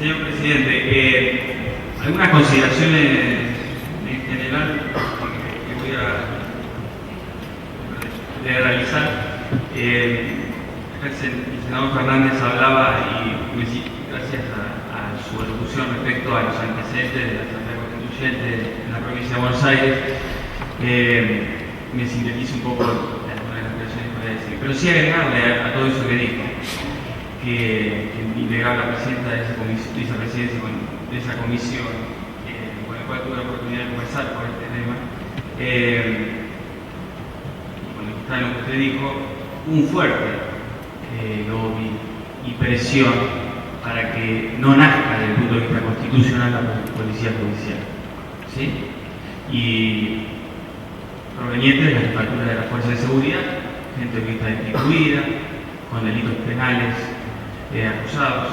Señor presidente, algunas consideraciones en general que voy a realizar. El senador Fernández hablaba, y gracias a su elocución respecto a los antecedentes de la Asamblea Constituyente en la provincia de Buenos Aires, me sintetizo un poco algunas de las expresiones que voy a decir. Pero sí agregarle a todo eso que dijo, que integraba la presidenta de esa vicepresidencia de esa comisión, con la cual tuve la oportunidad de conversar por este tema, con lo que está en lo que usted dijo, un fuerte lobby y presión para que no nazca desde el punto de vista constitucional la policía judicial, ¿sí? Y proveniente de las jefaturas de las fuerzas de seguridad, gente que está destituida, con delitos penales acusados.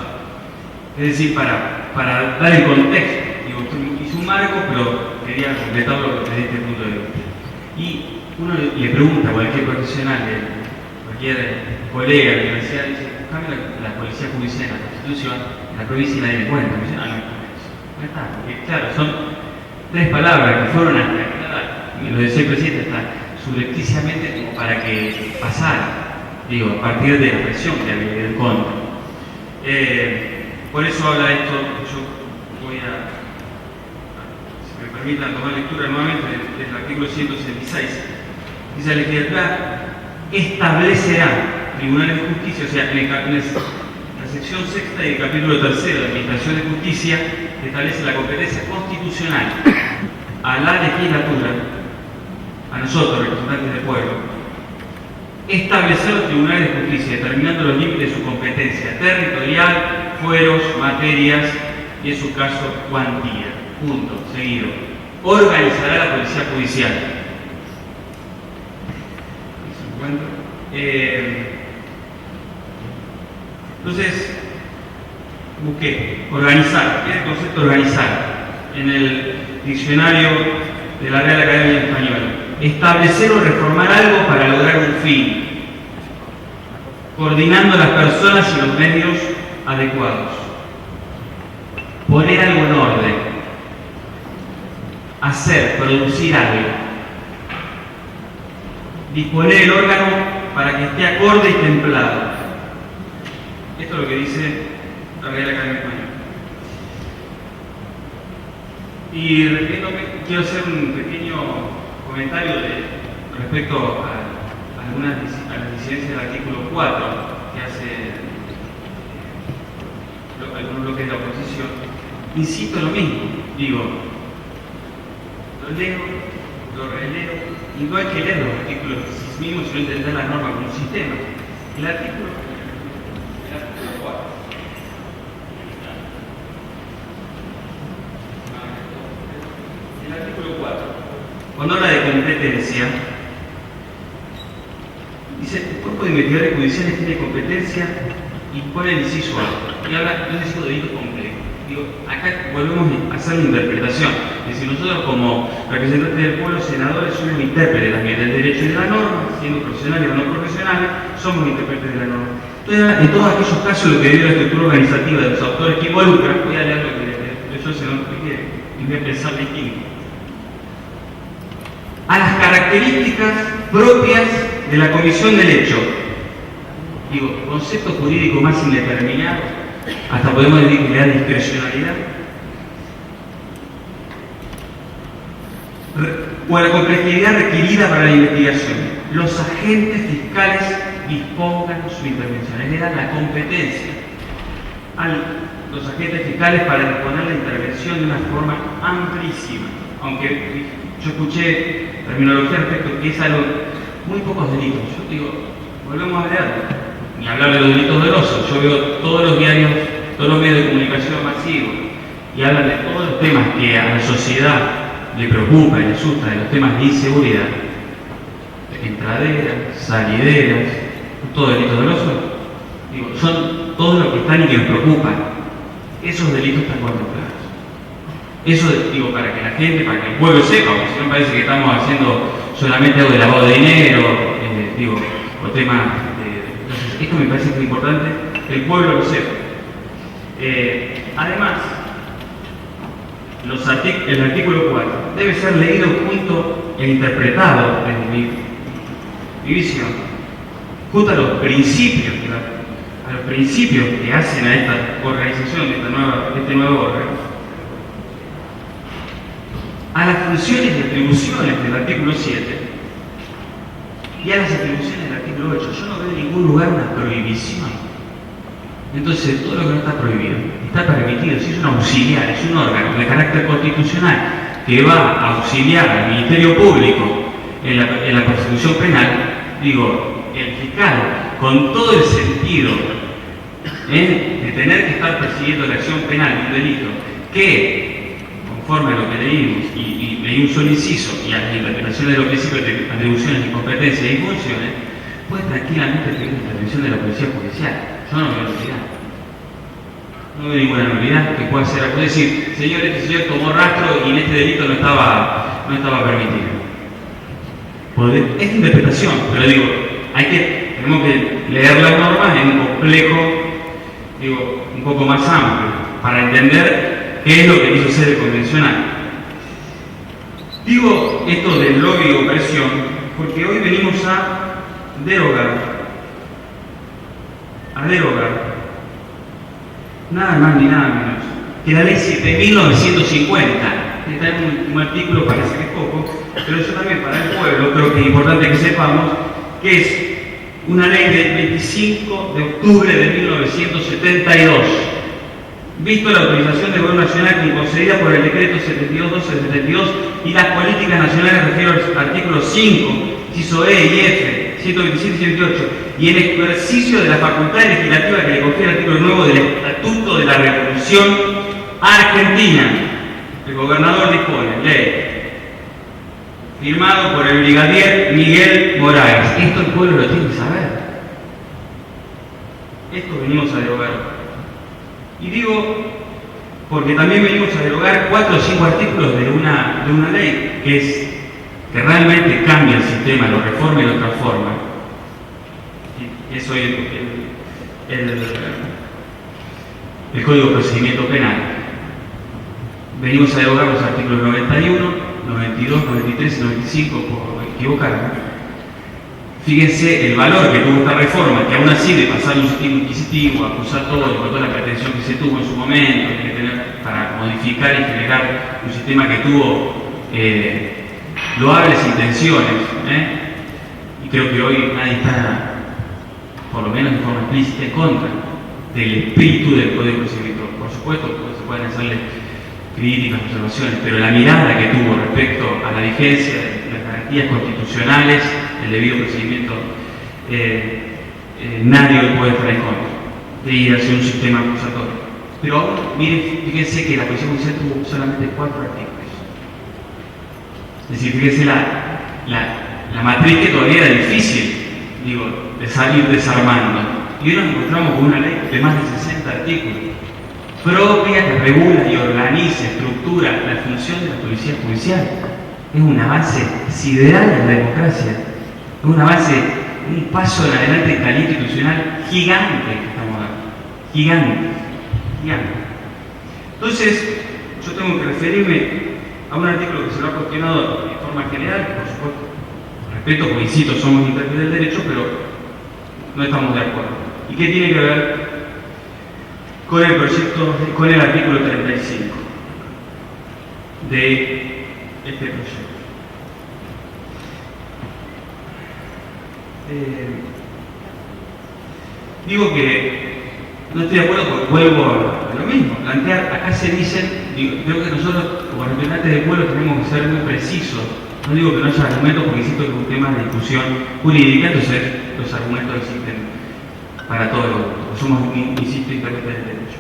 Es decir, para dar el contexto, digo, hice un marco, pero quería completarlo desde este punto de vista. Y uno le pregunta a cualquier profesional, cualquier colega de la universidad, dice, buscame la policía judicial en la Constitución, en la provincia y nadie me cuenta. Me dice, no está eso. No está, porque claro, son tres palabras que fueron aclaradas, y lo decía el presidente, está subrepticiamente como para que pasara, digo, a partir de la presión que había en contra. Por eso habla esto, yo voy a, si me permitan tomar lectura nuevamente del artículo 166. Dice, la legislatura establecerá tribunales de justicia, o sea, en la sección sexta y el capítulo tercero de Administración de Justicia establece la competencia constitucional a la legislatura, a nosotros, representantes del pueblo, establecer los tribunales de justicia, determinando los límites de su competencia territorial, fueros, materias y, en su caso, cuantía. Punto. Seguido. Organizará la policía judicial. Entonces, busqué organizar. ¿Qué es el concepto organizar? En el diccionario de la Real Academia Española. Establecer o reformar algo para lograr un fin, coordinando las personas y los medios adecuados. Poner algo en orden. Hacer, producir algo. Disponer el órgano para que esté acorde y templado. Esto es lo que dice la Real Academia Española. Y quiero hacer un pequeño comentario respecto a las disidencias del artículo 4 que hace algunos bloques de la oposición. Insisto en lo mismo, digo, lo leo, lo releo, y no hay que leer los artículos mismos sino entender la norma como un sistema. El artículo 4. El artículo 4. Cuando habla de competencia, dice, el cuerpo de investigadores judiciales tiene competencia y pone el inciso A. Y habla de un inciso de delito complejo. Digo, acá volvemos a hacer una interpretación. Es decir, nosotros como representantes del pueblo, senadores, somos intérpretes también del derecho y de la norma, siendo profesionales o no profesionales, somos intérpretes de la norma. Entonces, en todos aquellos casos, lo que dio la estructura organizativa de los autores que involucran, voy a leer lo que leyó el senador Piqué, y voy a pensar distinto. A las características propias de la comisión del hecho. Digo, concepto jurídico más indeterminado, hasta podemos decir que le da discrecionalidad. O a la complejidad requerida para la investigación. Los agentes fiscales dispongan su intervención. Le dan la competencia a los agentes fiscales para disponer la intervención de una forma amplísima. Aunque yo escuché terminología respecto que es algo, muy pocos delitos. Yo digo, volvemos a leerlo. Ni hablar de los delitos dolosos. Yo veo todos los diarios, todos los medios de comunicación masivos y hablan de todos los temas que a la sociedad le preocupa y le asusta, de los temas de inseguridad. Entraderas, salideras, todo delito doloso. Digo, son todos los que están y que nos preocupan. Esos delitos están contemplados. Eso digo para que la gente, para que el pueblo sepa, porque si no parece que estamos haciendo solamente algo de lavado de dinero, digo, o temas de. Entonces, esto me parece que es importante que el pueblo lo sepa. Además, el artículo 4 debe ser leído junto e interpretado, desde mi visión, junto a los principios que hacen a esta organización, este nuevo órgano, a las funciones y atribuciones del artículo 7 y a las atribuciones del artículo 8. Yo no veo en ningún lugar una prohibición. Entonces, todo lo que no está prohibido está permitido. Si es un auxiliar, es un órgano de carácter constitucional que va a auxiliar al Ministerio Público en la persecución penal, digo, el fiscal, con todo el sentido de tener que estar persiguiendo la acción penal de un delito que, conforme a lo que leímos, y leí un solo inciso, y a la interpretación de los principios de atribuciones y competencias y funciones, puede tranquilamente pedir la intervención de la policía judicial. Yo no veo novedad. No veo ninguna novedad que pueda ser. Puede decir, señor, este señor tomó rastro y en este delito no estaba permitido. Es interpretación, pero digo, tenemos que leer las normas en un complejo, digo, un poco más amplio, para entender qué es lo que quiso ser el convencional. Digo esto del lobby o opresión, porque hoy venimos a derogar nada más ni nada menos que la ley 7.950. Está en un artículo, parece que es poco, pero yo también para el pueblo creo que es importante que sepamos que es una ley del 25 de octubre de 1972, visto la autorización del Gobierno Nacional concedida por el decreto 7212 de 72 y las políticas nacionales, refiero al artículo 5, inciso E y F, 127 y 128, y en ejercicio de la facultad legislativa que le confiere el artículo nuevo del Estatuto de la Revolución Argentina. El gobernador dispone, ley, firmado por el brigadier Miguel Morales. Esto el pueblo lo tiene que saber. Esto venimos a derogar. Y digo, porque también venimos a derogar 4 o 5 artículos de una ley que realmente cambia el sistema, lo reforma y lo transforma. Eso es el Código de Procedimiento Penal. Venimos a derogar los artículos 91, 92, 93 y 95, por equivocarme. Fíjense el valor que tuvo esta reforma, que aún así de pasar un sistema inquisitivo, acusar todo, con toda la pretensión que se tuvo en su momento, que tener para modificar y generar un sistema que tuvo loables intenciones, y creo que hoy nadie está, por lo menos de forma explícita, en contra del espíritu del Código de Procedimiento. Por supuesto, se pueden hacerle críticas, observaciones, pero la mirada que tuvo respecto a la vigencia de las garantías constitucionales, el debido procedimiento, nadie puede estar en contra de ir hacia un sistema acusatorio. Pero aún, miren, fíjense que la Policía Judicial tuvo solamente 4 artículos. Es decir, fíjense la matriz que todavía era difícil, digo, de salir desarmando. Y hoy nos encontramos con una ley de más de 60 artículos, propia que regula y organiza, estructura la función de la Policía Judicial. Es un avance sideral en la democracia, es un avance, un paso en adelante en calidad institucional gigante que estamos dando, gigante. Entonces, yo tengo que referirme a un artículo que se lo ha cuestionado de forma general, por supuesto, respeto, porque insisto, somos intérpretes del derecho, pero no estamos de acuerdo. ¿Y qué tiene que ver con el proyecto, con el artículo 35 de este proyecto? Digo que no estoy de acuerdo porque vuelvo a lo mismo. Acá se dicen, creo que nosotros como representantes del pueblo tenemos que ser muy precisos. No digo que no haya argumentos porque insisto que es un tema de discusión jurídica, entonces los argumentos existen para todos los, somos, insisto, intérpretes del derecho.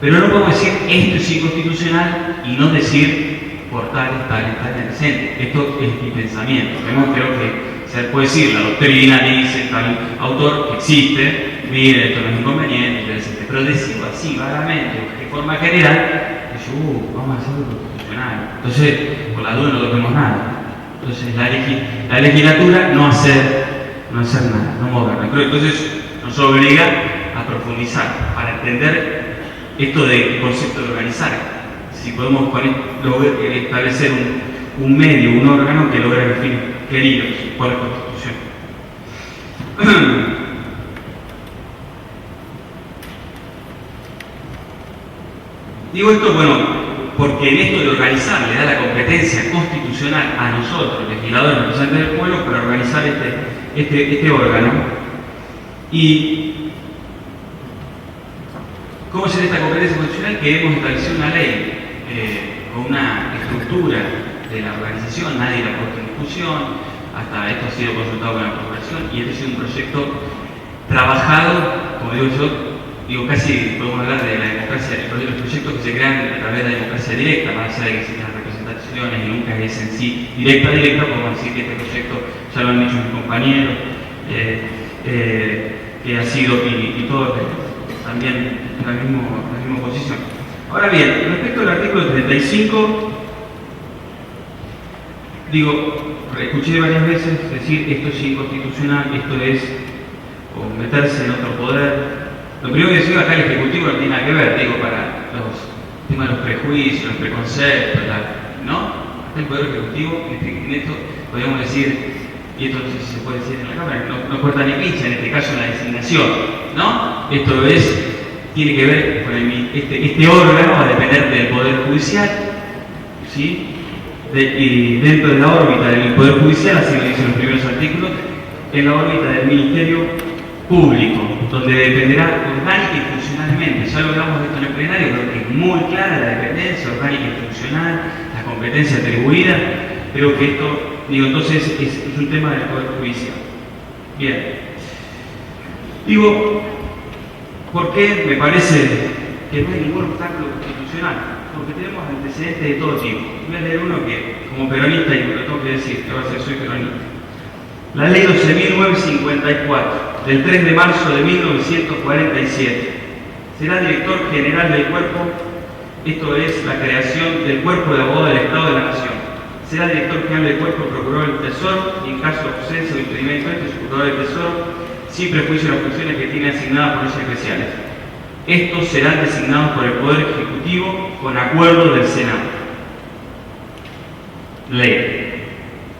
Pero no podemos decir esto es inconstitucional y no decir por tales antecedentes. Esto es mi pensamiento. Creo que se puede decir, la doctrina dice, tal autor que existe, mire, esto no es inconveniente, etc. Pero decirlo así, vagamente, de forma general, vamos a hacerlo constitucional. Entonces, por la duda no toquemos nada. Entonces, la legislatura no hacer nada, no moverla. Entonces, nos obliga a profundizar para entender esto del concepto de organizar. Si podemos establecer un medio, un órgano que logra los fines queridos por la Constitución. Digo esto, bueno, porque en esto de organizar le da la competencia constitucional a nosotros, legisladores, representantes del pueblo, para organizar este órgano. Y ¿cómo será esta competencia constitucional? Que hemos establecido una ley con una estructura de la organización, nadie la ha puesto en discusión, hasta esto ha sido consultado con la corporación, y este ha sido un proyecto trabajado, como digo yo, casi podemos hablar de la democracia, los proyectos que se crean a través de la democracia directa, más allá de que existen representaciones y nunca es en sí directa, podemos decir que este proyecto, ya lo han dicho mis compañeros, que ha sido, y todos también en la misma posición. Ahora bien, respecto al artículo 35, escuché varias veces decir esto es inconstitucional, esto es o meterse en otro poder. Lo primero que decía acá el Ejecutivo no tiene nada que ver, para los temas de los prejuicios, los preconceptos, ¿no? Hasta el Poder Ejecutivo, en esto podríamos decir, y esto no sé si se puede decir en la Cámara, no corta ni pincha, en este caso la designación, ¿no? Esto tiene que ver con este órgano, va a depender del Poder Judicial, ¿sí? Y dentro de la órbita del Poder Judicial, así lo dicen los primeros artículos, en la órbita del Ministerio Público, donde dependerá orgánica y funcionalmente. Ya lo hablamos de esto en el plenario, creo que es muy clara la dependencia orgánica y funcional, la competencia atribuida. Creo que esto, entonces es un tema del Poder Judicial. Bien. ¿Por qué me parece que no hay ningún obstáculo constitucional? Porque tenemos antecedentes de todo tipo. Voy a leer uno que, como peronista, y lo tengo que decir, que va a ser soy peronista. La Ley 12.954, del 3 de marzo de 1947. Será director general del cuerpo, esto es la creación del Cuerpo de Abogados del Estado de la Nación. Será director general del cuerpo procurador del Tesoro, y en caso de ausencia o impedimento de su procurador del Tesoro, sin prejuicio de las funciones que tiene asignadas por leyes especiales. Estos serán designados por el Poder Ejecutivo con acuerdo del Senado. Ley.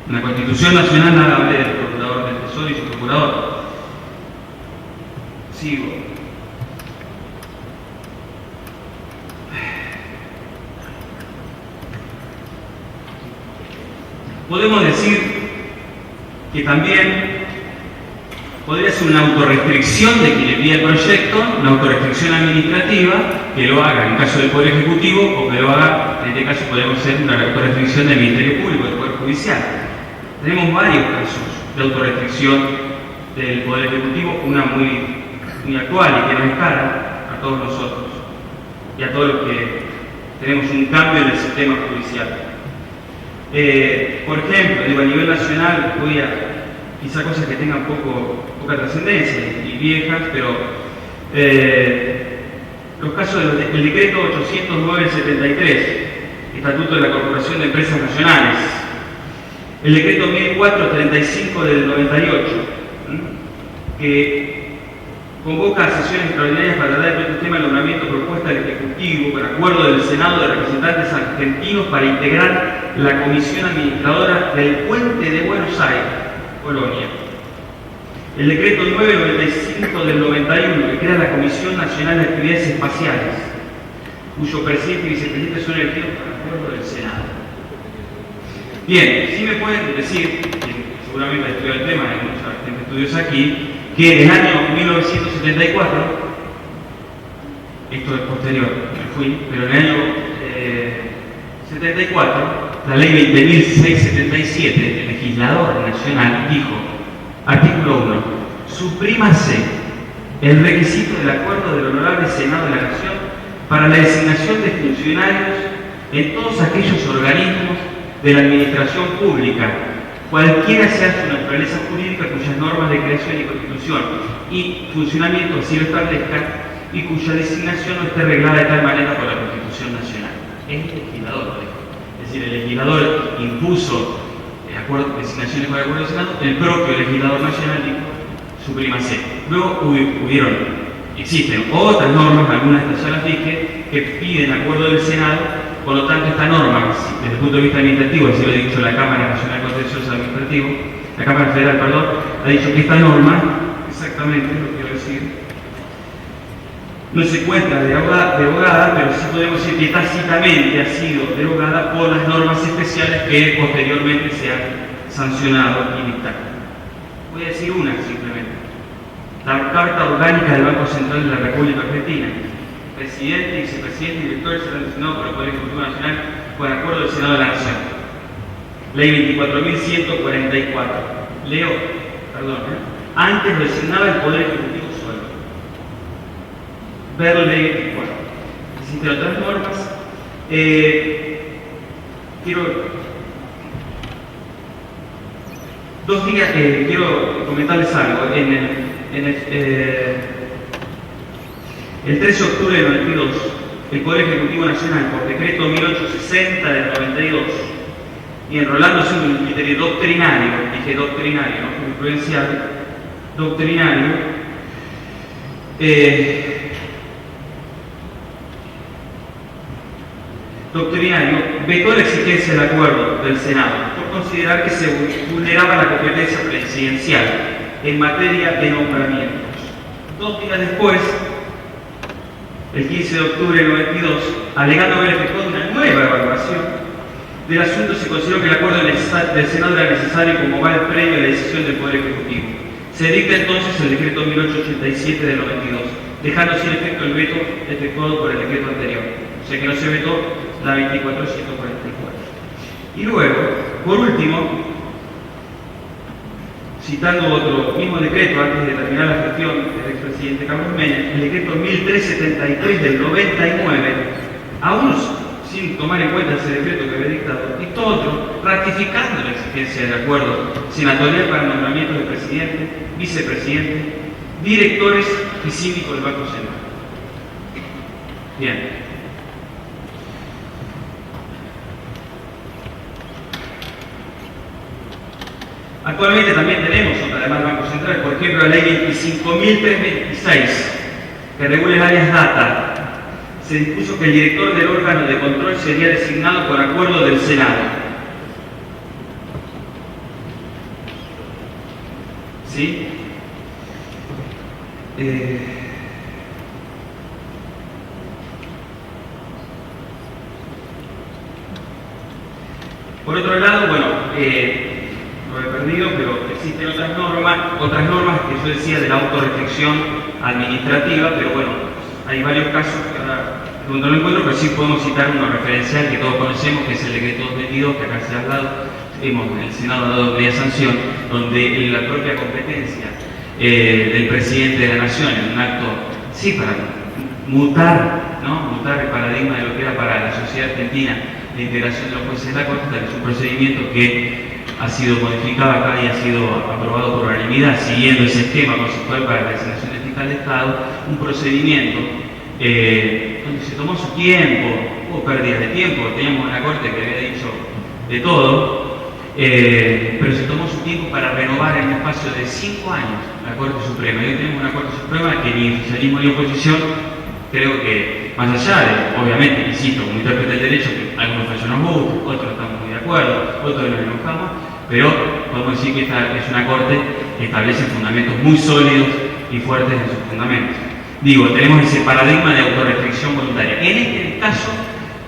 En la Constitución Nacional nada habla del Procurador del Tesoro y su Procurador. Sigo. Podemos decir que también podría ser una autorrestricción de quien envía el proyecto, una autorrestricción administrativa, que lo haga en caso del Poder Ejecutivo, o que lo haga, en este caso podemos ser una autorrestricción del Ministerio Público, del Poder Judicial. Tenemos varios casos de autorrestricción del Poder Ejecutivo, una muy actual y que nos es cara a todos nosotros y a todos los que tenemos un cambio en el sistema judicial. Por ejemplo, a nivel nacional, voy a quizá cosas que tengan poca trascendencia y viejas, pero los casos del decreto 809/73, Estatuto de la Corporación de Empresas Nacionales, el decreto 1435 del 98, que convoca a sesiones extraordinarias para tratar el tema del nombramiento propuesta del Ejecutivo con acuerdo del Senado de Representantes Argentinos para integrar la Comisión Administradora del Puente de Buenos Aires, Colonia. El decreto 995 del 91, que crea la Comisión Nacional de Actividades Espaciales, cuyo presidente y vicepresidente son elegidos por acuerdo del Senado. Bien, sí me pueden decir, seguramente he estudiado el tema, hay muchos estudios aquí, que en el año 1974, esto es posterior, me fui, pero en el año 74, la ley 20.677, el legislador nacional dijo, artículo 1, suprímase el requisito del acuerdo del Honorable Senado de la Nación para la designación de funcionarios en todos aquellos organismos de la administración pública, cualquiera sea su naturaleza jurídica, cuyas normas de creación y constitución y funcionamiento así lo establezcan y cuya designación no esté reglada de tal manera por la Constitución Nacional. Es el legislador lo dijo. Es decir, el legislador impuso designaciones con el acuerdo del Senado, el propio legislador nacional dijo suprímase. Luego hubieron existen otras normas, algunas de estas ya las dije, que piden acuerdo del Senado. Por lo tanto, esta norma, desde el punto de vista administrativo, así lo ha dicho la Cámara Nacional Contencioso Administrativo, la Cámara Federal, perdón, ha dicho que esta norma, exactamente lo quiero decir, no se encuentra derogada, pero sí podemos decir que tácitamente ha sido derogada por las normas especiales que posteriormente se han sancionado y dictado. Voy a decir una simplemente. La Carta Orgánica del Banco Central de la República Argentina. Presidente, vicepresidente y directores serán designados por el Poder Ejecutivo Nacional con acuerdo del Senado de la Nación. Ley 24.144. Leo, perdón, antes lo designaba el Poder Ejecutivo solo. Ver ley 24. Existen otras normas. Quiero comentarles algo. El 13 de octubre del 92, el Poder Ejecutivo Nacional, por decreto 1860 del 92, y enrolándose en un criterio doctrinario, dije doctrinario, no jurisprudencial, doctrinario, vetó la existencia del acuerdo del Senado por considerar que se vulneraba la competencia presidencial en materia de nombramientos. 2 días después, el 15 de octubre del 92, alegando haber efectuado una nueva evaluación del asunto, se consideró que el acuerdo del Senado era necesario como aval previo a la decisión del Poder Ejecutivo. Se dicta entonces el decreto 1887 del 92, dejando sin efecto el veto efectuado por el decreto anterior. O sea que no se vetó la 24.144. Y luego, por último, citando otro mismo decreto antes de terminar la gestión del expresidente Carlos Menem, el decreto 1373 del 99, aún sin tomar en cuenta ese decreto que había dictado, dictó otro ratificando la exigencia del acuerdo senatorial para el nombramiento de presidente, vicepresidente, directores y síndicos del Banco Central. Bien. Actualmente también tenemos otra, además del Banco Central, por ejemplo, la ley 25.326, que regula el áreas data. Se dispuso que el director del órgano de control sería designado por acuerdo del Senado. ¿Sí? Por otro lado, bueno, lo he perdido, pero existen otras normas que yo decía de la autorreflexión administrativa, pero bueno, hay varios casos que ahora no lo encuentro, pero sí podemos citar uno referencial que todos conocemos, que es el decreto 222, que acá se ha hablado, el Senado ha dado media sanción, donde la propia competencia del presidente de la Nación, en un acto, sí, para mutar el paradigma de lo que era para la sociedad argentina la integración de los jueces de la Corte, que es un procedimiento que ha sido modificado acá y ha sido aprobado por unanimidad, siguiendo ese esquema conceptual para la designación de fiscal de Estado, un procedimiento donde se tomó su tiempo, hubo pérdidas de tiempo, teníamos una Corte que había dicho de todo, pero se tomó su tiempo para renovar en un espacio de 5 años la Corte Suprema. Y hoy tenemos una Corte Suprema que ni oficialismo ni oposición, creo que más allá de, obviamente, insisto, como intérprete del derecho, que algunos fallos nos gustan, otros estamos muy de acuerdo, otros nos enojamos, pero podemos decir que esta es una Corte que establece fundamentos muy sólidos y fuertes en sus fundamentos. Digo, tenemos ese paradigma de autorrestricción voluntaria. En este caso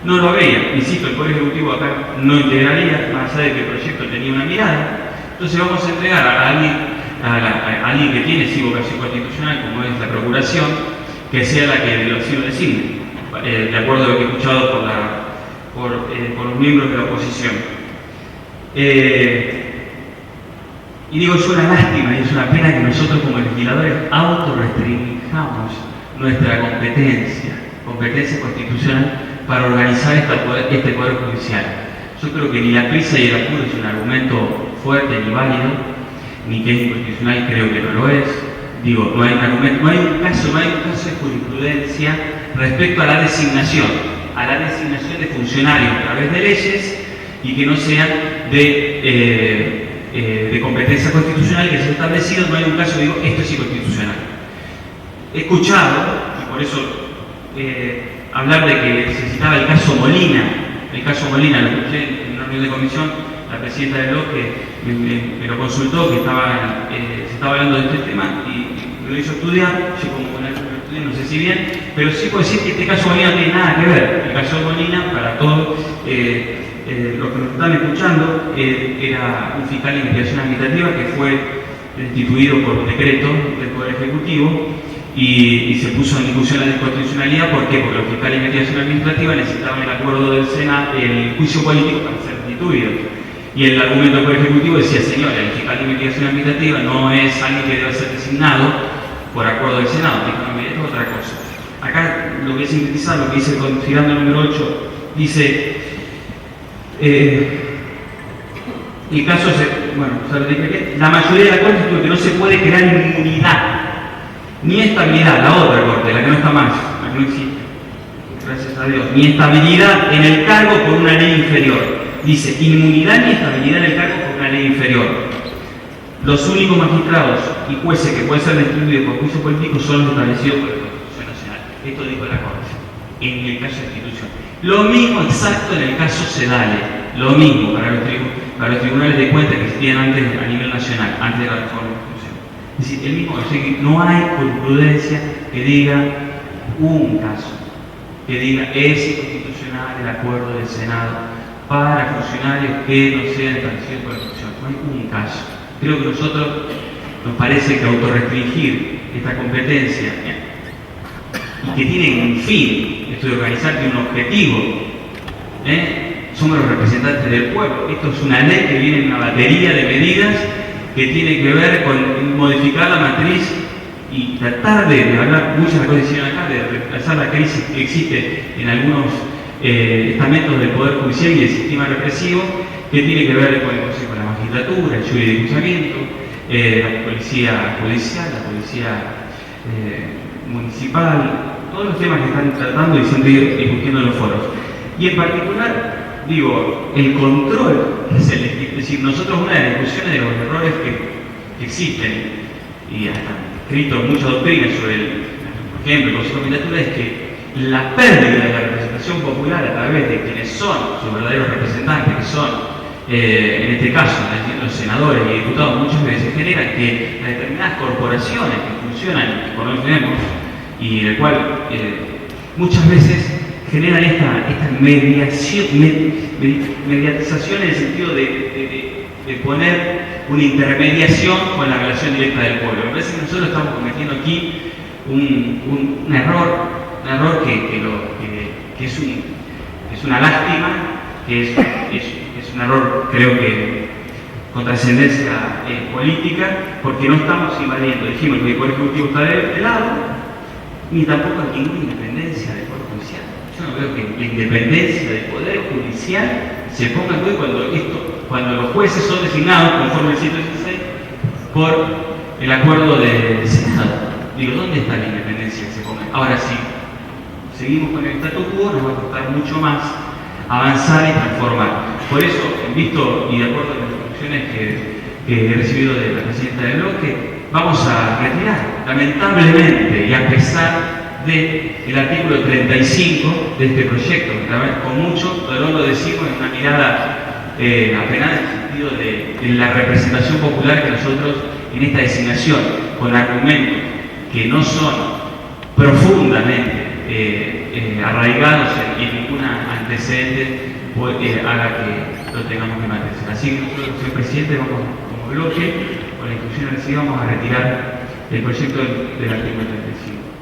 no lo habría, insisto, el Poder Ejecutivo acá no integraría, más allá de que el proyecto tenía una mirada. Entonces vamos a entregar a alguien que tiene sí vocación constitucional, como es la Procuración, que sea la que lo designe, de acuerdo a lo que he escuchado por los miembros de la oposición. Y digo, es una lástima y es una pena que nosotros como legisladores autorrestringamos nuestra competencia constitucional para organizar este Poder Judicial. Yo creo que ni la prisa y el apuro es un argumento fuerte ni válido, ni que es inconstitucional, creo que no lo es. Digo, no hay un caso de jurisprudencia respecto a la designación de funcionarios a través de leyes y que no sean de competencia constitucional que se ha establecido. No hay un caso que digo, esto es inconstitucional. he escuchado, y por eso hablar de que se citaba el caso Molina, lo escuché en una reunión de comisión, la presidenta del bloque me lo consultó, que se estaba hablando de este tema y me lo hizo estudiar, yo como no lo estudié, no sé si bien, pero sí puedo decir que este caso Molina no tiene nada que ver. El caso Molina, para todos los que nos están escuchando, era un fiscal de investigación administrativa que fue destituido por decreto del Poder Ejecutivo y se puso en discusión la inconstitucionalidad. ¿Por qué? Porque los fiscales de investigación administrativa necesitaban el acuerdo del Senado, el juicio político para ser destituidos. Y el argumento del Poder Ejecutivo decía, señor, el fiscal de investigación administrativa no es alguien que debe ser designado por acuerdo del Senado, esto es otra cosa. Acá lo voy a sintetizar, lo que dice el considerando número 8, dice, el caso es, bueno, la mayoría de la Corte estuvo que no se puede crear inmunidad, ni estabilidad, la otra Corte, la que no está más, la que no existe, gracias a Dios, ni estabilidad en el cargo por una ley inferior. Dice, inmunidad ni estabilidad en el cargo por una ley inferior. Los únicos magistrados y jueces que pueden ser destituidos por juicio político son los establecidos por la Constitución Nacional. Esto dijo la Corte, en el caso de destitución. Lo mismo exacto en el caso Sedale, lo mismo para los tribunales de cuentas que existían antes a nivel nacional, antes de la reforma constitucional. Es decir, el mismo caso, no hay jurisprudencia que diga un caso, que diga es inconstitucional el acuerdo del Senado para funcionarios que no sean establecidos por la Constitución. No hay un caso. Creo que nosotros nos parece que autorrestringir esta competencia y que tiene un fin, esto de organizar, tiene un objetivo, somos los representantes del pueblo. Esto es una ley que viene en una batería de medidas que tiene que ver con modificar la matriz y tratar de hablar, muchas de las cosas que hicieron acá, de reemplazar la crisis que existe en algunos estamentos del Poder Judicial y del sistema represivo, que tiene que ver con el Consejo de la Magistratura, el juicio de enjuiciamiento, la Policía Judicial, la Policía Municipal, todos los temas que están tratando y siempre discutiendo en los foros. Y en particular, digo, el control, es decir, nosotros una de las discusiones de los errores que existen, y hasta escrito muchas doctrinas sobre, por ejemplo, el Consejo de la Magistratura, es que la pérdida de la representación popular a través de quienes son sus verdaderos representantes, que son, en este caso, los senadores y diputados, muchas veces genera que las determinadas corporaciones que funcionan, que conocemos, y en el cual muchas veces generan esta mediatización en el sentido de poner una intermediación con la relación directa del pueblo. Me parece que nosotros estamos cometiendo aquí un error que es una lástima, que es un error, creo que con trascendencia política, porque no estamos invadiendo, dijimos que el Poder Ejecutivo está de lado, ni tampoco hay ninguna independencia del Poder Judicial. Yo no veo que la independencia del Poder Judicial se ponga en juego cuando los jueces son designados, conforme el 116, por el acuerdo del Senado. Digo, ¿dónde está la independencia que se ponga? Ahora sí, seguimos con el statu quo, nos va a costar mucho más avanzar y transformar. Por eso, visto y de acuerdo con las instrucciones que he recibido de la presidenta del bloque, vamos a retirar, lamentablemente, y a pesar del artículo 35 de este proyecto, que con mucho dolor lo decimos en una mirada apenada en el sentido de la representación popular que nosotros en esta designación, con argumentos que no son profundamente arraigados en ningún antecedente, haga que lo tengamos que mantener. Así que nosotros, señor presidente, vamos como bloque, con la instrucción recibida, vamos a retirar el proyecto del artículo 35.